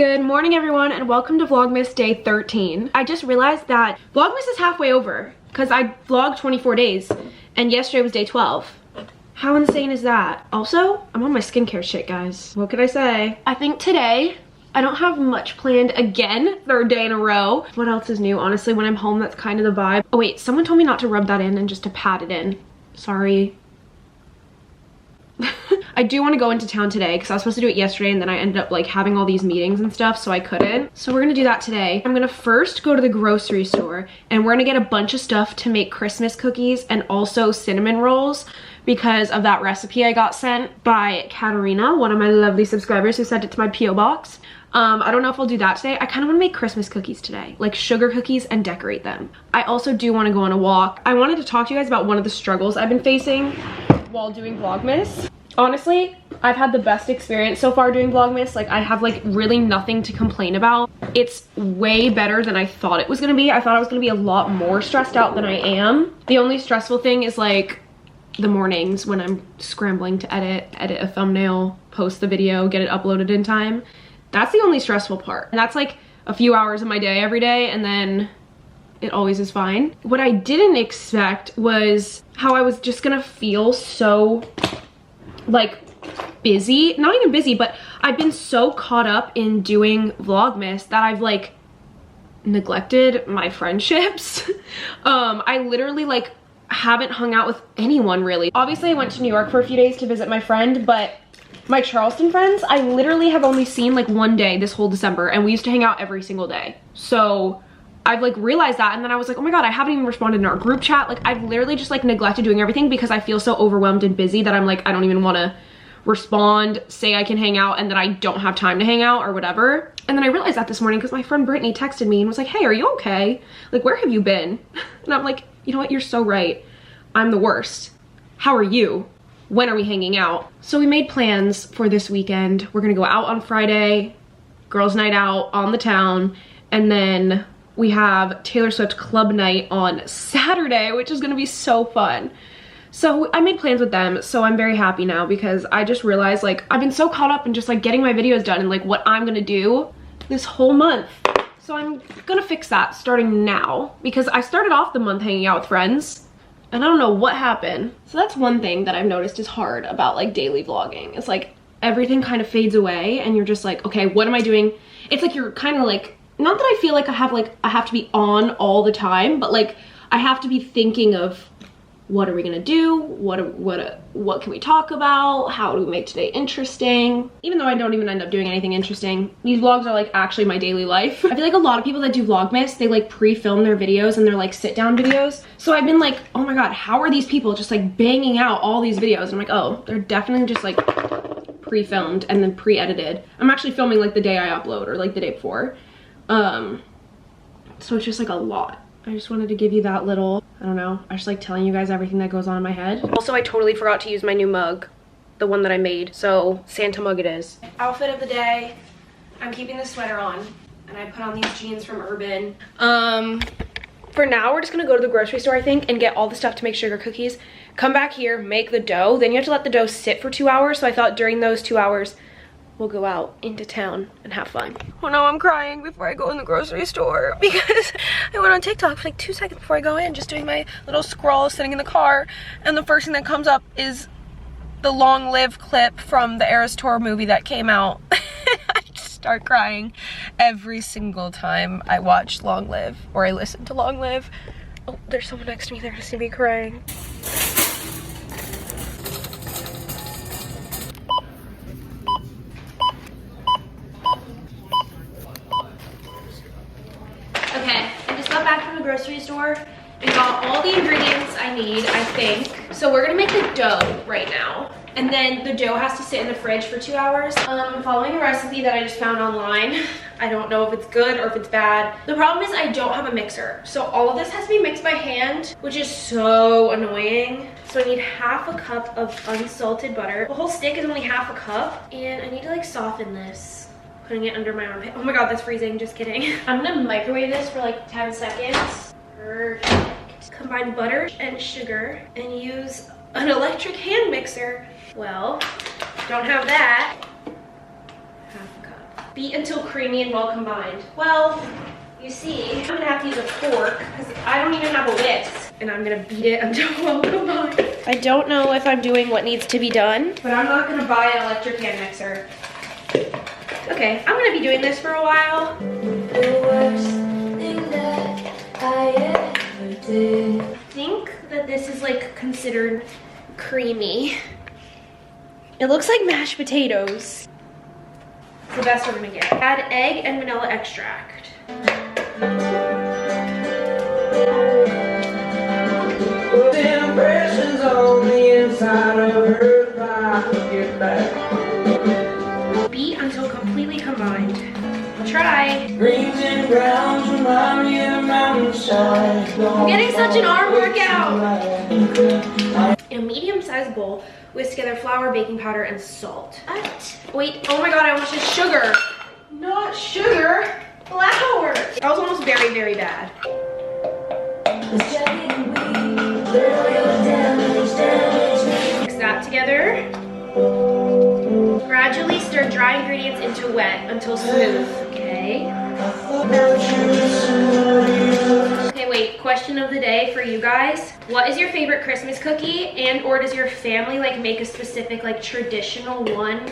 Good morning everyone and welcome to Vlogmas day 13. I just realized that Vlogmas is halfway over because I vlogged 24 days and yesterday was day 12. How insane is that? Also, I'm on my skincare shit, guys. What could I say? I think today I don't have much planned again, third day in a row. What else is new? Honestly, when I'm home, that's kind of the vibe. Oh wait, someone told me not to rub that in and just to pat it in. Sorry. I do want to go into town today because I was supposed to do it yesterday and then I ended up like having all these meetings and stuff, so I couldn't. So we're gonna do that today. I'm gonna first go to the grocery store and we're gonna get a bunch of stuff to make Christmas cookies and also cinnamon rolls because of that recipe I got sent by Katarina, one of my lovely subscribers who sent it to my P.O. box. I don't know if I'll do that today. I kind of want to make Christmas cookies today, like sugar cookies, and decorate them. I also do want to go on a walk. I wanted to talk to you guys about one of the struggles I've been facing while doing Vlogmas. Honestly, I've had the best experience so far doing Vlogmas. Like, I have like really nothing to complain about. It's way better than I thought it was gonna be. I thought I was gonna be a lot more stressed out than I am. The only stressful thing is like the mornings when I'm scrambling to edit a thumbnail, post the video, get it uploaded in time. That's the only stressful part. And that's like a few hours of my day every day, and then it always is fine. What I didn't expect was how I was just gonna feel so like busy. Not even busy, but I've been so caught up in doing Vlogmas that I've like neglected my friendships. I literally like haven't hung out with anyone really. Obviously I went to New York for a few days to visit my friend, but my Charleston friends, I literally have only seen like one day this whole December, and we used to hang out every single day. So I've like realized that, and then I was like, oh my god, I haven't even responded in our group chat. Like, I've literally just like neglected doing everything because I feel so overwhelmed and busy that I'm like, I don't even want to respond, say I can hang out, and then I don't have time to hang out or whatever. And then I realized that this morning because my friend Brittany texted me and was like, hey, are you okay? Like, where have you been? And I'm like, you know what, you're so right. I'm the worst. How are you? When are we hanging out? So we made plans for this weekend. We're gonna go out on Friday, girls' night out on the town, and then we have Taylor Swift club night on Saturday, which is gonna be so fun. So I made plans with them, so I'm very happy now because I just realized like I've been so caught up in just like getting my videos done and like what I'm gonna do this whole month. So I'm gonna fix that starting now because I started off the month hanging out with friends and I don't know what happened. So that's one thing that I've noticed is hard about like daily vlogging. It's like everything kind of fades away and you're just like, okay, what am I doing? It's like you're kind of like, not that I feel like I have to be on all the time, but like I have to be thinking of what are we gonna do? What can we talk about? How do we make today interesting? Even though I don't even end up doing anything interesting, these vlogs are like actually my daily life. I feel like a lot of people that do Vlogmas, they like pre-film their videos and they're like sit down videos. So I've been like, oh my god, how are these people just like banging out all these videos? And I'm like, oh, they're definitely just like pre-filmed and then pre-edited. I'm actually filming like the day I upload or like the day before. So it's just like a lot. I just wanted to give you that little, I don't know, I just like telling you guys everything that goes on in my head. Also, I totally forgot to use my new mug, the one that I made, so Santa mug it is. Outfit of the day, I'm keeping the sweater on, and I put on these jeans from Urban. For now, we're just gonna go to the grocery store, I think, and get all the stuff to make sugar cookies, come back here, make the dough, then you have to let the dough sit for 2 hours, so I thought during those 2 hours, we'll go out into town and have fun. Oh no, I'm crying before I go in the grocery store because I went on TikTok for like 2 seconds before I go in, just doing my little scroll, sitting in the car, and the first thing that comes up is the Long Live clip from the Eras Tour movie that came out. I just start crying every single time I watch Long Live or I listen to Long Live. Oh, there's someone next to me, they're gonna see me crying. Grocery store and got all the ingredients I need, I think. So we're gonna make the dough right now, and then the dough has to sit in the fridge for 2 hours. I'm following a recipe that I just found online. I don't know if it's good or if it's bad. The problem is I don't have a mixer, so all of this has to be mixed by hand, which is so annoying. So I need half a cup of unsalted butter. The whole stick is only half a cup, and I need to like soften this, putting it under my armpit. Oh my god, that's freezing, just kidding. I'm gonna microwave this for like 10 seconds. Perfect. Combine butter and sugar and use an electric hand mixer. Well, don't have that. Half a cup. Beat until creamy and well combined. Well, you see, I'm gonna have to use a fork because I don't even have a whisk. And I'm gonna beat it until well combined. I don't know if I'm doing what needs to be done, but I'm not gonna buy an electric hand mixer. Okay, I'm gonna be doing this for a while. The worst thing that I ever did. I think that this is like considered creamy. It looks like mashed potatoes. It's the best we're gonna get. Add egg and vanilla extract. Impressions on the inside of her get back. Beat until completely combined. Try. Greens and browns remind me of the mountainside. I'm getting such an arm workout. In a medium-sized bowl, whisk together flour, baking powder, and salt. What? Wait, oh my god, I almost said sugar. Not sugar, flour. That was almost very, very bad. Mix that together. Gradually stir dry ingredients into wet until smooth. Okay. Okay, wait, question of the day for you guys. What is your favorite Christmas cookie, and or does your family like make a specific like traditional one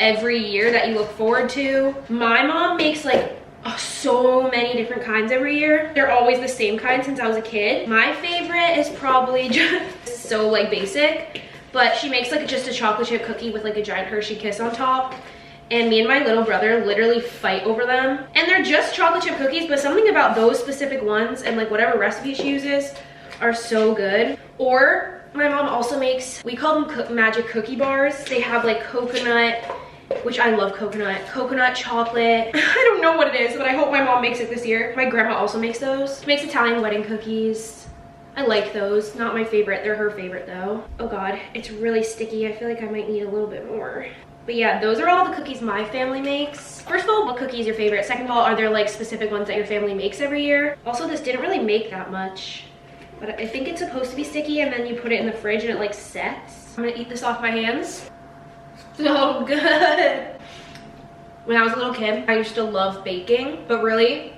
every year that you look forward to? My mom makes like so many different kinds every year. They're always the same kind since I was a kid. My favorite is probably just so like basic, but she makes like just a chocolate chip cookie with like a giant Hershey Kiss on top. And me and my little brother literally fight over them. And they're just chocolate chip cookies, but something about those specific ones and like whatever recipe she uses are so good. Or my mom also makes, we call them magic cookie bars. They have like coconut, which I love coconut chocolate. I don't know what it is, but I hope my mom makes it this year. My grandma also makes those. She makes Italian wedding cookies. I like those. Not my favorite. They're her favorite though. Oh god, it's really sticky. I feel like I might need a little bit more. But yeah, those are all the cookies my family makes. First of all, what cookie is your favorite? Second of all, are there like specific ones that your family makes every year? Also, this didn't really make that much, but I think it's supposed to be sticky and then you put it in the fridge and it like sets. I'm gonna eat this off my hands. So good. When I was a little kid, I used to love baking, but really,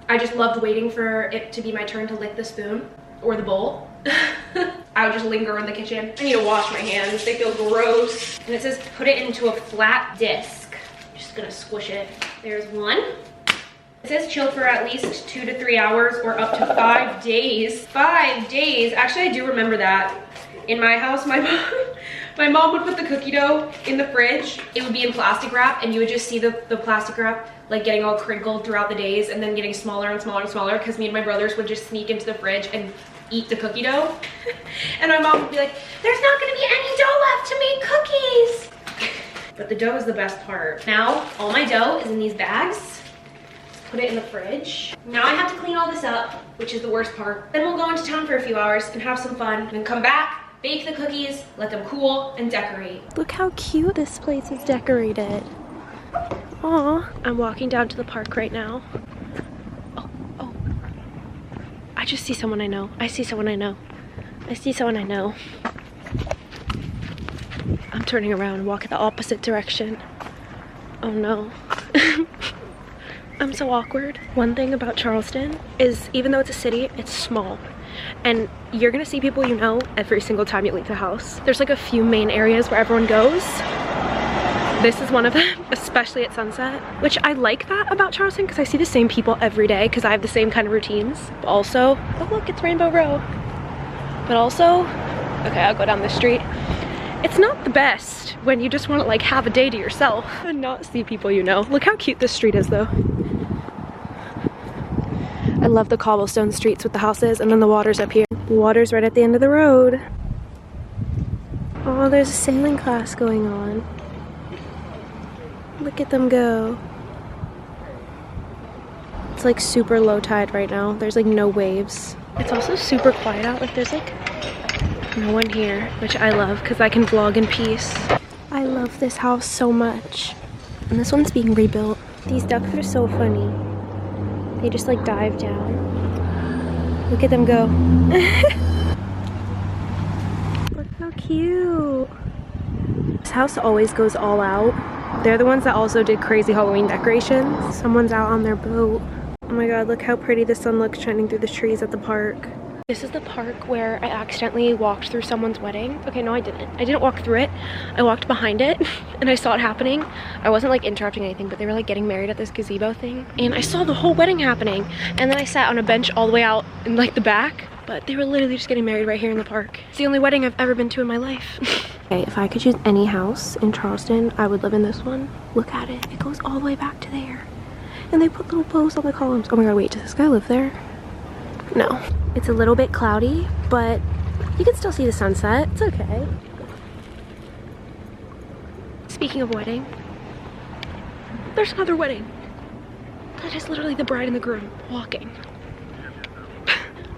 I just loved waiting for it to be my turn to lick the spoon or the bowl. I would just linger in the kitchen. I need to wash my hands, they feel gross. And it says put it into a flat disc. I'm just gonna squish it. There's one. It says chill for at least 2 to 3 hours or up to 5 days. 5 days, actually I do remember that. In my house, my mom would put the cookie dough in the fridge. It would be in plastic wrap and you would just see the plastic wrap like getting all crinkled throughout the days and then getting smaller and smaller and smaller because me and my brothers would just sneak into the fridge and eat the cookie dough. And my mom would be like, there's not gonna be any dough left to make cookies. But the dough is the best part. Now, all my dough is in these bags. Let's put it in the fridge. Now I have to clean all this up, which is the worst part. Then we'll go into town for a few hours and have some fun. Then come back, bake the cookies, let them cool, and decorate. Look how cute this place is decorated. Aw, I'm walking down to the park right now. Oh. I just see someone I know. I see someone I know. I see someone I know. I'm turning around and walking the opposite direction. Oh no. I'm so awkward. One thing about Charleston is even though it's a city, it's small. And you're gonna see people you know every single time you leave the house. There's like a few main areas where everyone goes. This is one of them, especially at sunset, which I like that about Charleston because I see the same people every day because I have the same kind of routines. But also, oh look, it's Rainbow Row. But also, okay, I'll go down this street. It's not the best when you just want to like have a day to yourself and not see people you know. Look how cute this street is though. I love the cobblestone streets with the houses and then the water's up here. The water's right at the end of the road. Oh, there's a sailing class going on. Look at them go. It's like super low tide right now. There's like no waves. It's also super quiet out. Like there's like no one here, which I love because I can vlog in peace. I love this house so much. And this one's being rebuilt. These ducks are so funny. They just like dive down. Look at them go. Look how cute. This house always goes all out. They're the ones that also did crazy Halloween decorations. Someone's out on their boat. Oh my god, look how pretty the sun looks shining through the trees at the park. This is the park where I accidentally walked through someone's wedding. Okay, no I didn't. I didn't walk through it. I walked behind it and I saw it happening. I wasn't like interrupting anything, but they were like getting married at this gazebo thing. And I saw the whole wedding happening. And then I sat on a bench all the way out in like the back. But they were literally just getting married right here in the park. It's the only wedding I've ever been to in my life. Okay, if I could choose any house in Charleston, I would live in this one. Look at it. It goes all the way back to there. And they put little bows on the columns. Oh my god, wait, does this guy live there? No. It's a little bit cloudy, but you can still see the sunset. It's okay. Speaking of wedding, there's another wedding. That is literally the bride and the groom walking.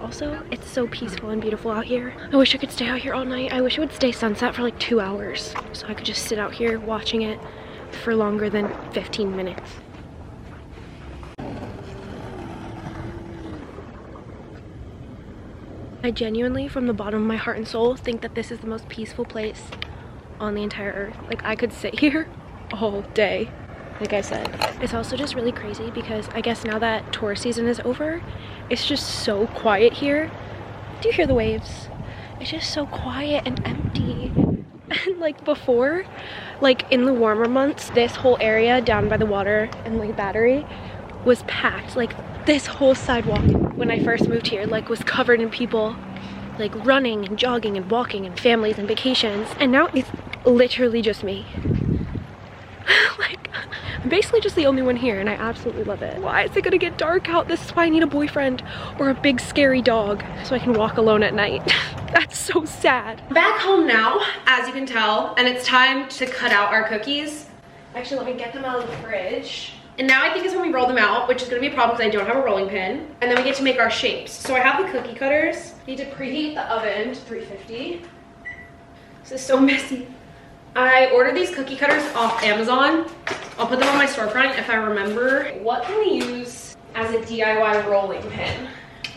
Also, it's so peaceful and beautiful out here. I wish I could stay out here all night. I wish it would stay sunset for like 2 hours so I could just sit out here watching it for longer than 15 minutes. I genuinely, from the bottom of my heart and soul, think that this is the most peaceful place on the entire earth. Like, I could sit here all day, like I said. It's also just really crazy because I guess now that tourist season is over, it's just so quiet here. Do you hear the waves? It's just so quiet and empty. And like before, like in the warmer months, this whole area down by the water and like Battery was packed. Like this whole sidewalk when I first moved here like was covered in people like running and jogging and walking and families and vacations, and now it's literally just me. Like I'm basically just the only one here and I absolutely love it. Why is it gonna get dark out? This is why I need a boyfriend or a big scary dog so I can walk alone at night. That's so sad. Back home now, as you can tell, and it's time to cut out our cookies. Actually, let me get them out of the fridge. And now I think is when we roll them out, which is gonna be a problem because I don't have a rolling pin. And then we get to make our shapes. So I have the cookie cutters. Need to preheat the oven to 350. This is so messy. I ordered these cookie cutters off Amazon. I'll put them on my storefront if I remember. What can we use as a DIY rolling pin?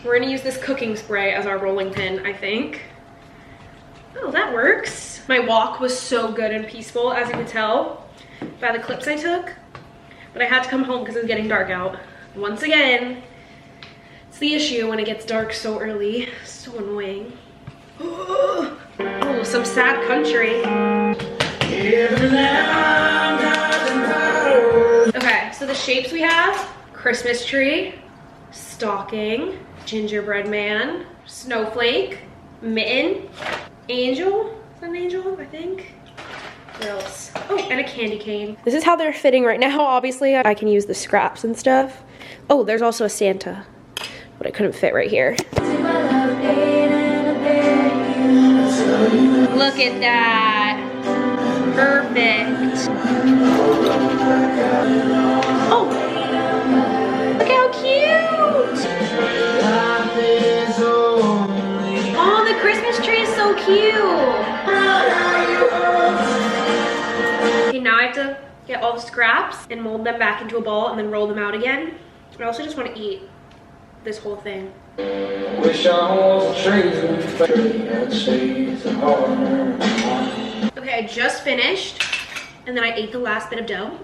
We're gonna use this cooking spray as our rolling pin, I think. Oh, that works. My walk was so good and peaceful, as you could tell by the clips I took. But I had to come home because it was getting dark out. Once again, it's the issue when it gets dark so early. So annoying. Oh, some sad country. Okay, so the shapes we have: Christmas tree, stocking, gingerbread man, snowflake, mitten, angel. Is that an angel? I think. What else? Oh, and a candy cane. This is how they're fitting right now. Obviously, I can use the scraps and stuff. Oh, there's also a Santa, but I couldn't fit right here. Look at that. Perfect. Oh, look how cute. Oh, the Christmas tree is so cute. Okay, now I have to get all the scraps and mold them back into a ball and then roll them out again. I also just want to eat this whole thing. Wish I was a tree. Okay, I just finished and then I ate the last bit of dough.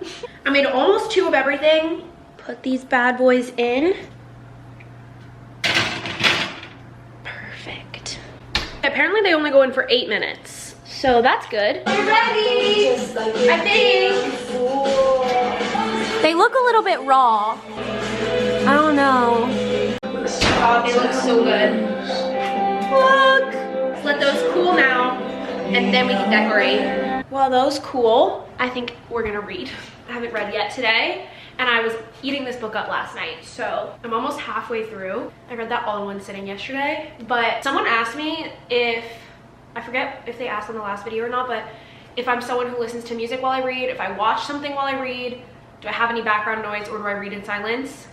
I made almost 2 of everything. Put these bad boys in. Perfect. Apparently they only go in for 8 minutes. So that's good. We're ready, I think. They look a little bit raw. I don't know. Oh, they look so good. Look! Let's let those cool now, and then we can decorate. While those cool, I think we're gonna read. I haven't read yet today, and I was eating this book up last night, so I'm almost halfway through. I read that all in one sitting yesterday, but someone asked me if, I forget if they asked on the last video or not, but if I'm someone who listens to music while I read, if I watch something while I read, do I have any background noise, or do I read in silence?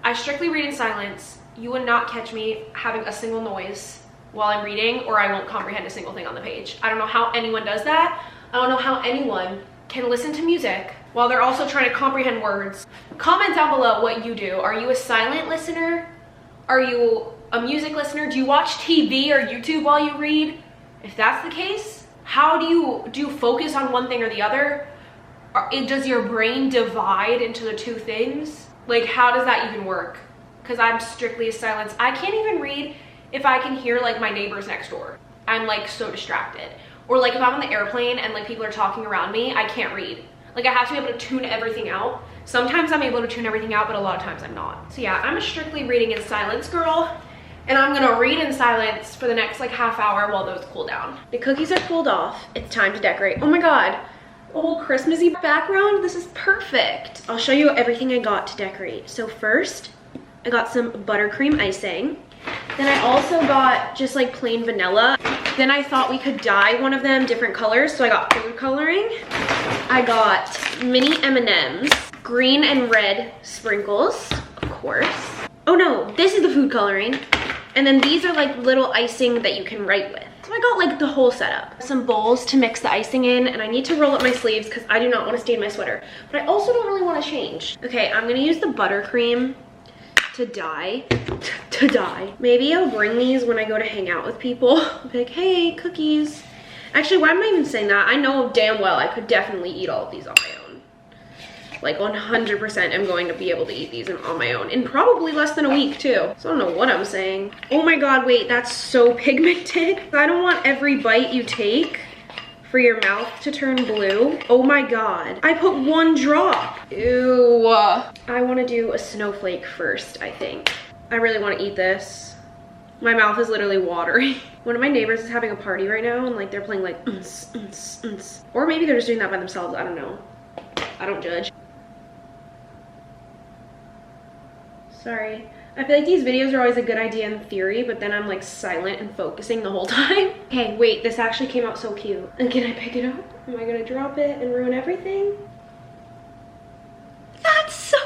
I strictly read in silence. You would not catch me having a single noise while I'm reading, or I won't comprehend a single thing on the page. I don't know how anyone does that. I don't know how anyone can listen to music while they're also trying to comprehend words. Comment down below what you do. Are you a silent listener? Are you a music listener? Do you watch TV or YouTube while you read? If that's the case, how do you focus on one thing or the other? does your brain divide into the two things? Like, how does that even work? Because I'm strictly a silence. I can't even read if I can hear like my neighbors next door. I'm like so distracted. Or like if I'm on the airplane and like people are talking around me, I can't read. Like I have to be able to tune everything out. Sometimes I'm able to tune everything out, but a lot of times I'm not. So yeah, I'm a strictly reading in silence girl. And I'm gonna read in silence for the next like half hour while those cool down. The cookies are cooled off. It's time to decorate. Oh my God, a whole Christmassy background. This is perfect. I'll show you everything I got to decorate. So first, I got some buttercream icing. Then I also got just like plain vanilla. Then I thought we could dye one of them different colors, so I got food coloring. I got mini M&Ms, green and red sprinkles, of course. Oh no, this is the food coloring. And then these are like little icing that you can write with. So I got like the whole setup. Some bowls to mix the icing in, and I need to roll up my sleeves because I do not want to stain my sweater. But I also don't really want to change. Okay, I'm gonna use the buttercream to dye. Maybe I'll bring these when I go to hang out with people. I'll be like, hey, cookies. Actually, why am I even saying that? I know damn well I could definitely eat all of these on my own. Like 100% I'm going to be able to eat these on my own in probably less than a week too. So I don't know what I'm saying. Oh my God, wait, that's so pigmented. I don't want every bite you take for your mouth to turn blue. Oh my God, I put one drop. Ew. I wanna do a snowflake first, I think. I really wanna eat this. My mouth is literally watering. One of my neighbors is having a party right now and like they're playing like or maybe they're just doing that by themselves, I don't know. I don't judge. Sorry. I feel like these videos are always a good idea in theory, but then I'm like silent and focusing the whole time. Okay, wait, this actually came out so cute. And can I pick it up? Am I gonna drop it and ruin everything? That's so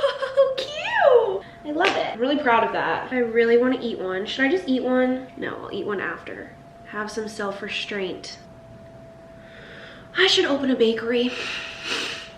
cute! I love it. I'm really proud of that. I really want to eat one. Should I just eat one? No, I'll eat one after. Have some self-restraint. I should open a bakery.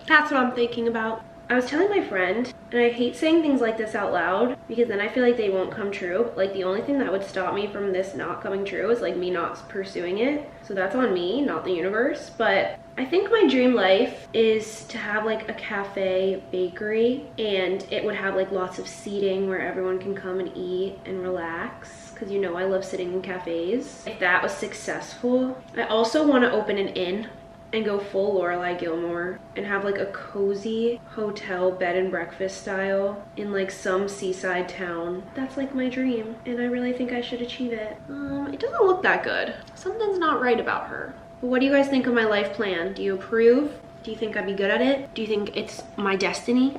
That's what I'm thinking about. I was telling my friend, and I hate saying things like this out loud because then I feel like they won't come true. Like the only thing that would stop me from this not coming true is like me not pursuing it. So that's on me, not the universe. But I think my dream life is to have like a cafe bakery, and it would have like lots of seating where everyone can come and eat and relax. Cause you know I love sitting in cafes. If that was successful, I also want to open an inn and go full Lorelai Gilmore and have like a cozy hotel bed and breakfast style in like some seaside town. That's like my dream, and I really think I should achieve it. It doesn't look that good. Something's not right about her. But what do you guys think of my life plan? Do you approve? Do you think I'd be good at it? Do you think it's my destiny?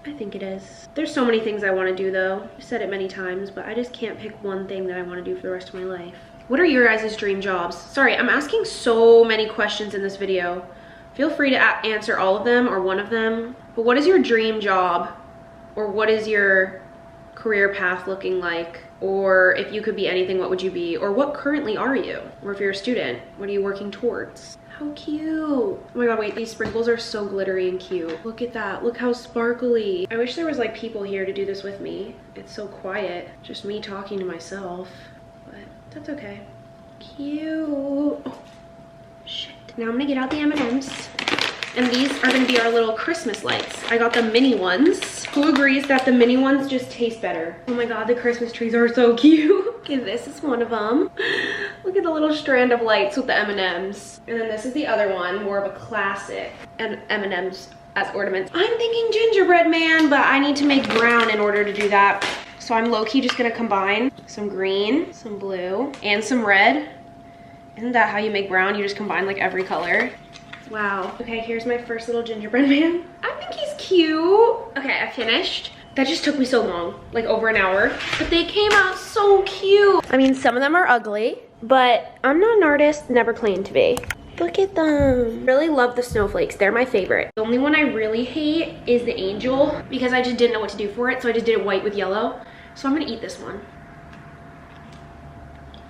I think it is. There's so many things I want to do though. I've said it many times, but I just can't pick one thing that I want to do for the rest of my life. What are your guys' dream jobs? Sorry, I'm asking so many questions in this video. Feel free to answer all of them or one of them. But what is your dream job? Or what is your career path looking like? Or if you could be anything, what would you be? Or what currently are you? Or if you're a student, what are you working towards? How cute. Oh my God, wait, these sprinkles are so glittery and cute. Look at that, look how sparkly. I wish there was like people here to do this with me. It's so quiet, just me talking to myself. That's okay. Cute. Oh, shit. Now I'm gonna get out the M&Ms. And these are gonna be our little Christmas lights. I got the mini ones. Who agrees that the mini ones just taste better? Oh my God, the Christmas trees are so cute. Okay, this is one of them. Look at the little strand of lights with the M&Ms. And then this is the other one, more of a classic. And M&Ms as ornaments. I'm thinking gingerbread man, but I need to make brown in order to do that. So I'm low-key just gonna combine some green, some blue, and some red. Isn't that how you make brown? You just combine like every color. Wow. Okay, here's my first little gingerbread man. I think he's cute. Okay, I finished. That just took me so long, like over an hour. But they came out so cute. I mean, some of them are ugly, but I'm not an artist, never claimed to be. Look at them. Really love the snowflakes. They're my favorite. The only one I really hate is the angel because I just didn't know what to do for it. So I just did it white with yellow. So I'm gonna eat this one.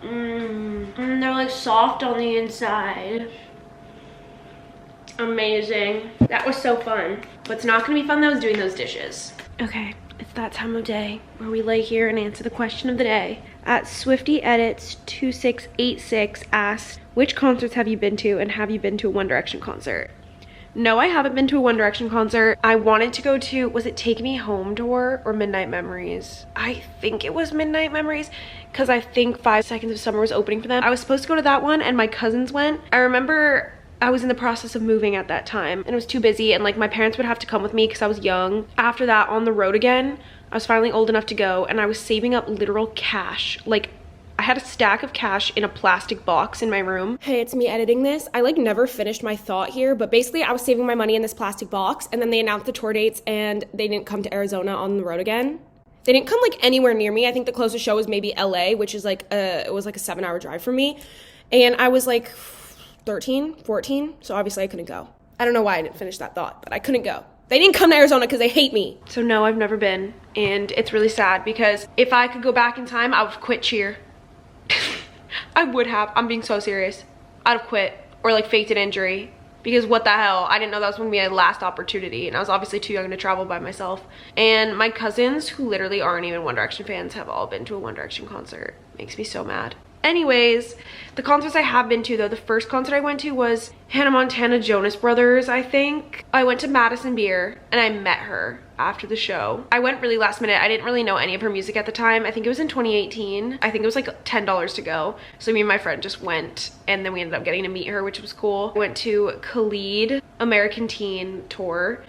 And they're like soft on the inside. Amazing. That was so fun. What's not gonna be fun though is doing those dishes. Okay, it's that time of day where we lay here and answer the question of the day. At Swifty Edits 2686 asked, which concerts have you been to and have you been to a One Direction concert? No, I haven't been to a One Direction concert. I wanted to go to, was it Take Me Home tour or Midnight Memories? I think it was Midnight Memories because I think 5 Seconds of Summer was opening for them. I was supposed to go to that one and my cousins went. I remember I was in the process of moving at that time and it was too busy and like my parents would have to come with me because I was young. After that, on the road again, I was finally old enough to go and I was saving up literal cash. Like I had a stack of cash in a plastic box in my room. Hey, it's me editing this. I like never finished my thought here, but basically I was saving my money in this plastic box and then they announced the tour dates and they didn't come to Arizona on the road again. They didn't come like anywhere near me. I think the closest show was maybe LA, which is like it was like a 7-hour drive from me. And I was like 13, 14, so obviously I couldn't go. I don't know why I didn't finish that thought, but I couldn't go. They didn't come to Arizona because they hate me. So no, I've never been, and it's really sad because if I could go back in time, I would quit cheer. I would have. I'm being so serious. I'd have quit or like faked an injury because what the hell? I didn't know that was going to be my last opportunity and I was obviously too young to travel by myself. And my cousins, who literally aren't even One Direction fans, have all been to a One Direction concert. Makes me so mad. Anyways, the concerts I have been to though, the first concert I went to was Hannah Montana Jonas Brothers, I think. I went to Madison Beer and I met her after the show. I went really last minute. I didn't really know any of her music at the time. I think it was in 2018. I think it was like $10 to go. So me and my friend just went and then we ended up getting to meet her, which was cool. I went to Khalid American Teen tour.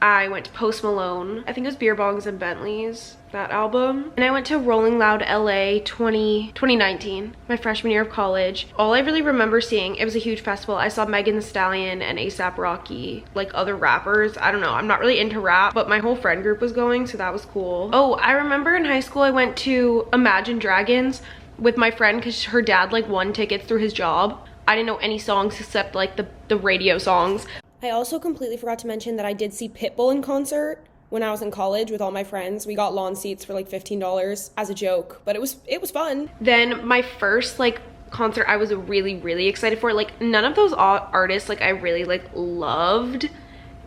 I went to Post Malone. I think it was Beer Bongs and Bentleys, that album. And I went to Rolling Loud LA 2019, my freshman year of college. All I really remember seeing, it was a huge festival. I saw Megan Thee Stallion and A$AP Rocky, like other rappers. I don't know, I'm not really into rap, but my whole friend group was going, so that was cool. Oh, I remember in high school I went to Imagine Dragons with my friend because her dad like won tickets through his job. I didn't know any songs except like the radio songs. I also completely forgot to mention that I did see Pitbull in concert when I was in college with all my friends. We got lawn seats for like $15 as a joke, but it was fun. Then my first like concert I was really excited for, like none of those artists like I really like loved.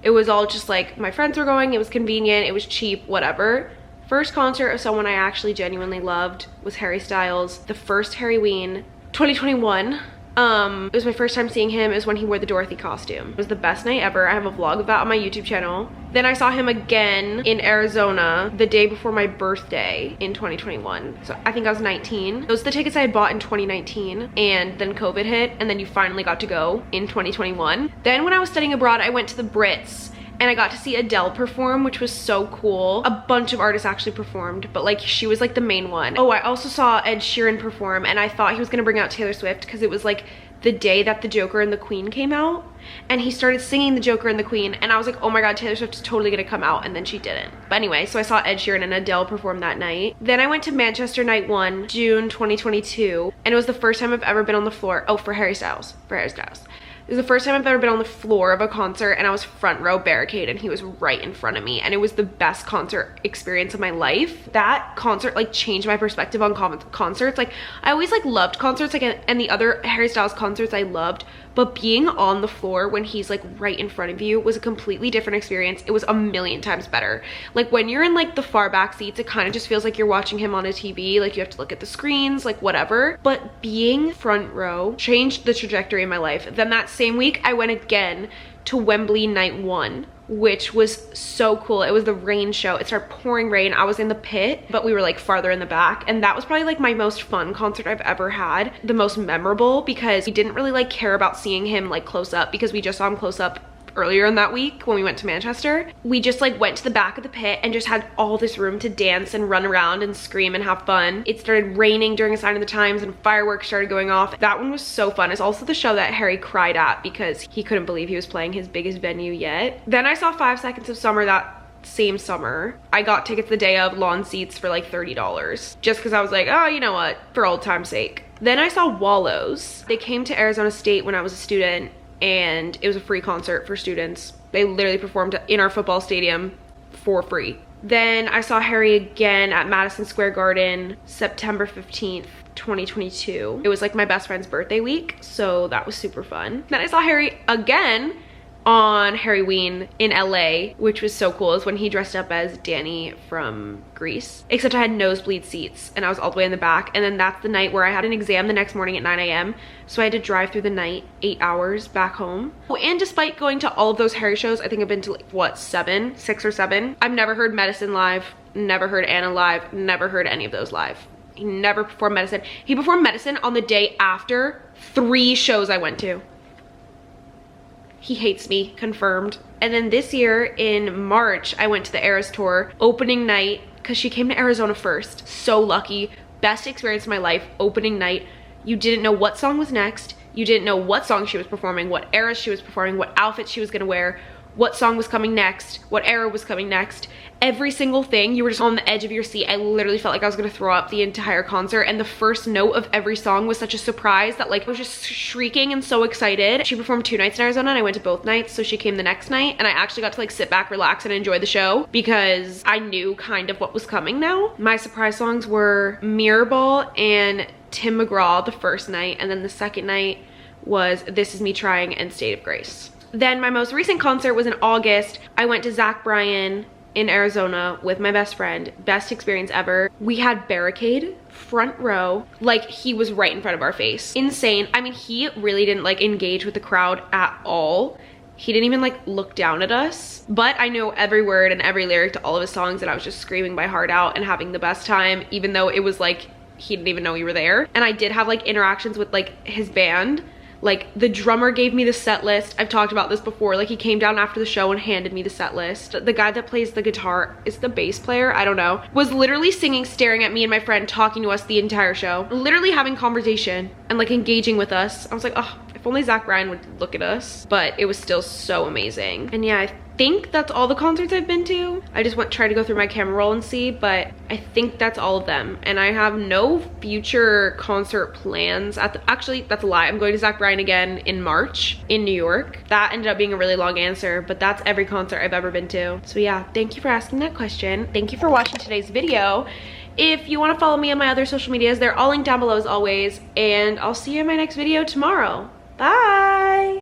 It was all just like my friends were going, it was convenient, it was cheap, whatever. First concert of someone I actually genuinely loved was Harry Styles, the first Harryween 2021. It was my first time seeing him. It was when he wore the Dorothy costume. It was the best night ever. I have a vlog of that on my YouTube channel. Then I saw him again in Arizona the day before my birthday in 2021. So I think I was 19. Those are the tickets I had bought in 2019 and then COVID hit and then you finally got to go in 2021. Then when I was studying abroad, I went to the Brits and I got to see Adele perform, which was so cool. A bunch of artists actually performed, but like she was like the main one. Oh, I also saw Ed Sheeran perform and I thought he was gonna bring out Taylor Swift because it was like the day that The Joker and the Queen came out and he started singing The Joker and the Queen and I was like, oh my god, Taylor Swift is totally gonna come out, and then she didn't. But anyway, so I saw Ed Sheeran and Adele perform that night. Then I went to Manchester Night 1, June 2022, and it was the first time I've ever been on the floor. Oh, for Harry Styles. It was the first time I've ever been on the floor of a concert and I was front row barricade and he was right in front of me and it was the best concert experience of my life. That concert like changed my perspective on concerts. Like I always like loved concerts like and the other Harry Styles concerts I loved, but being on the floor when he's like right in front of you was a completely different experience. It was a million times better. Like when you're in like the far back seats, it kind of just feels like you're watching him on a TV. Like you have to look at the screens, like whatever. But being front row changed the trajectory of my life. Then that same week, I went again to Wembley Night 1, which was so cool. It was the rain show. It started pouring rain. I was in the pit, but we were like farther in the back. And that was probably like my most fun concert I've ever had. The most memorable because we didn't really like care about seeing him like close up because we just saw him close up earlier in that week when we went to Manchester. We just like went to the back of the pit and just had all this room to dance and run around and scream and have fun. It started raining during a Sign of the Times and fireworks started going off. That one was so fun. It's also the show that Harry cried at because he couldn't believe he was playing his biggest venue yet. Then I saw 5 Seconds of Summer that same summer. I got tickets the day of, lawn seats for like $30 just because I was like, oh, you know what, for old time's sake. Then I saw Wallows. They came to Arizona State when I was a student and it was a free concert for students. They literally performed in our football stadium for free. Then I saw Harry again at Madison Square Garden, September 15th, 2022. It was like my best friend's birthday week, so that was super fun. Then I saw Harry again on Harry Ween in LA, which was so cool, is when he dressed up as Danny from Grease. Except I had nosebleed seats and I was all the way in the back. And then that's the night where I had an exam the next morning at 9 a.m. So I had to drive through the night 8 hours back home. Oh, and despite going to all of those Harry shows, I think I've been to like, what, 6 or 7? I've never heard Medicine live, never heard Anna live, never heard any of those live. He never performed Medicine. He performed Medicine on the day after 3 shows I went to. He hates me, confirmed. And then this year in March, I went to the Eras tour opening night because she came to Arizona first. So lucky. Best experience of my life, opening night. You didn't know what song was next. You didn't know what song she was performing, what era she was performing, what outfit she was gonna wear, what song was coming next, what era was coming next. Every single thing, you were just on the edge of your seat. I literally felt like I was gonna throw up the entire concert, and the first note of every song was such a surprise that like I was just shrieking and so excited. She performed 2 nights in Arizona and I went to both nights, so she came the next night and I actually got to like sit back, relax, and enjoy the show because I knew kind of what was coming now. My surprise songs were Mirror Ball and Tim McGraw the first night, and then the second night was This Is Me Trying and State of Grace. Then my most recent concert was in August. I went to Zach Bryan in Arizona with my best friend. Best experience ever. We had barricade, front row, like he was right in front of our face. Insane. I mean, he really didn't like engage with the crowd at all. He didn't even like look down at us, but I know every word and every lyric to all of his songs and I was just screaming my heart out and having the best time, even though it was like he didn't even know we were there. And I did have like interactions with like his band. Like the drummer gave me the set list. I've talked about this before. Like he came down after the show and handed me the set list. The guy that plays the guitar is the bass player, I don't know, was literally singing, staring at me and my friend, talking to us the entire show, literally having conversation and like engaging with us. I was like, oh, if only Zach Bryan would look at us. But it was still so amazing. And yeah, I think that's all the concerts I've been to. I just try to go through my camera roll and see, but I think that's all of them. And I have no future concert plans actually, that's a lie. I'm going to Zach Bryan again in March in New York. That ended up being a really long answer, but that's every concert I've ever been to. So yeah, thank you for asking that question. Thank you for watching today's video. If you want to follow me on my other social medias, they're all linked down below as always, and I'll see you in my next video tomorrow. Bye!